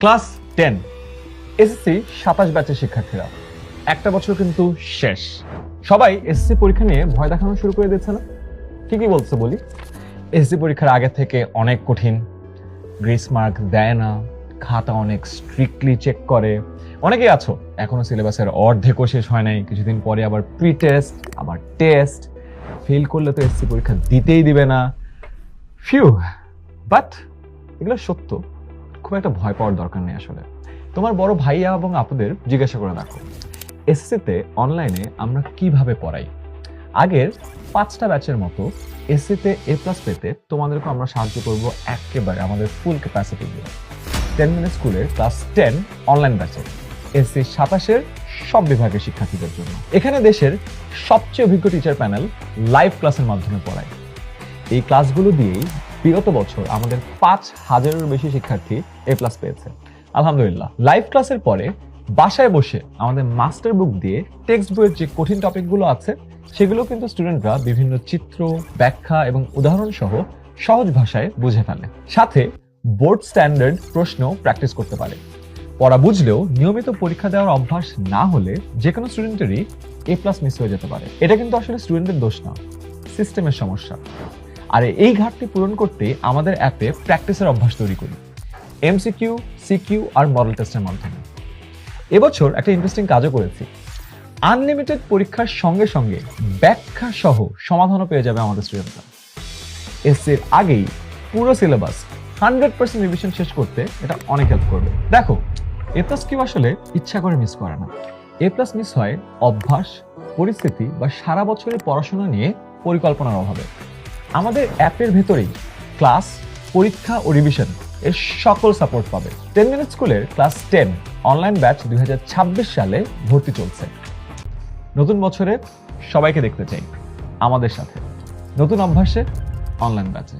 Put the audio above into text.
Class 10 SSC 27 ব্যাচের শিক্ষার্থীরা একটা বছর কিন্তু শেষ। সবাই এসএসসি পরীক্ষা নিয়ে ভয় দেখানো শুরু করে দিচ্ছে না? কি বলছে বলি। এসএসসি পরীক্ষার আগে থেকে অনেক কঠিন, গ্রেস মার্ক দেয় না, খাতা অনেক স্ট্রিক্টলি চেক করে। অনেকেই আছো এখনো সিলেবাসের অর্ধেকও শেষ হয় নাই, কিছুদিন পরে আবার প্রি টেস্ট, আবার টেস্ট। ফেল করলে তো এসএসসি পরীক্ষা দিতেই দিবে না। ফিউ, বাট এগুলো সত্য, খুব একটা ভয় পাওয়ার দরকার নেই। আসলে তোমার বড় ভাইয়া এবং আপুদের জিজ্ঞাসা করে দেখো, এসএসসিতে অনলাইনে আমরা কিভাবে পড়াই। আগের 5টা ব্যাচের মতো এসএসসিতে A+ পেতে তোমাদেরকে আমরা সাহায্য করব একেবারে আমাদের ফুল ক্যাপাসিটি দিয়ে। 10 মিনিট স্কুলের ক্লাস 10 অনলাইন ব্যাচে এসএসসি 27-এর সব বিভাগের শিক্ষার্থীদের জন্য। এখানে দেশের সবচেয়ে অভিজ্ঞ টিচার প্যানেল লাইভ ক্লাসের মাধ্যমে পড়ায়। এই ক্লাসগুলো দিয়েই বিগত বছর আমাদের 5,000-এর বেশি শিক্ষার্থী A+ পেয়েছে, আলহামদুলিল্লাহ। লাইভ ক্লাসের পরে বাসায় বসে আমাদের মাস্টার বুক দিয়ে টেক্সট বইয়ের যে কঠিন টপিকগুলো আছে সেগুলো কিন্তু স্টুডেন্টরা বিভিন্ন চিত্র, ব্যাখ্যা এবং উদাহরণ সহ সহজ ভাষায় বুঝে ফেলে। সাথে বোর্ড স্ট্যান্ডার্ড প্রশ্ন প্র্যাকটিস করতে পারে। পড়া বুঝলেও নিয়মিত পরীক্ষা দেওয়ার অভ্যাস না হলে যে কোনো স্টুডেন্টেরই A+ মিস হয়ে যেতে পারে। এটা কিন্তু আসলে স্টুডেন্টের দোষ না, সিস্টেমের সমস্যা। আর এই ঘাটতি পূরণ করতে আমাদের অ্যাপে প্র্যাকটিসের অভ্যাস তৈরি করি এমসিকিউ, সিকিউ আর মডেল টেস্টের মাধ্যমে। এবছর একটা ইন্টারেস্টিং কাজও করেছি। আনলিমিটেড পরীক্ষার সঙ্গে সঙ্গে ব্যাখ্যা সহ সমাধানও পেয়ে যাবে আমাদের স্টুডেন্টরা। এসএর আগেই পুরো সিলেবাস 100% রিভিশন শেষ করতে এটা অনেক হেল্প করবে। দেখো, A+ কেউ আসলে ইচ্ছা করে মিস করে না। A+ মিস হয় অভ্যাস, পরিস্থিতি বা সারা বছরের পড়াশোনা নিয়ে পরিকল্পনার অভাবে। আমাদের অ্যাপের ভেতরেই ক্লাস, পরীক্ষা ও রিভিশন এর সকল সাপোর্ট পাবে। 10 মিনিট স্কুলের ক্লাস 10 অনলাইন ব্যাচ 2026 সালে ভর্তি চলছে। নতুন বছরে সবাইকে দেখতে চাই আমাদের সাথে নতুন অভ্যাসে অনলাইন ব্যাচে।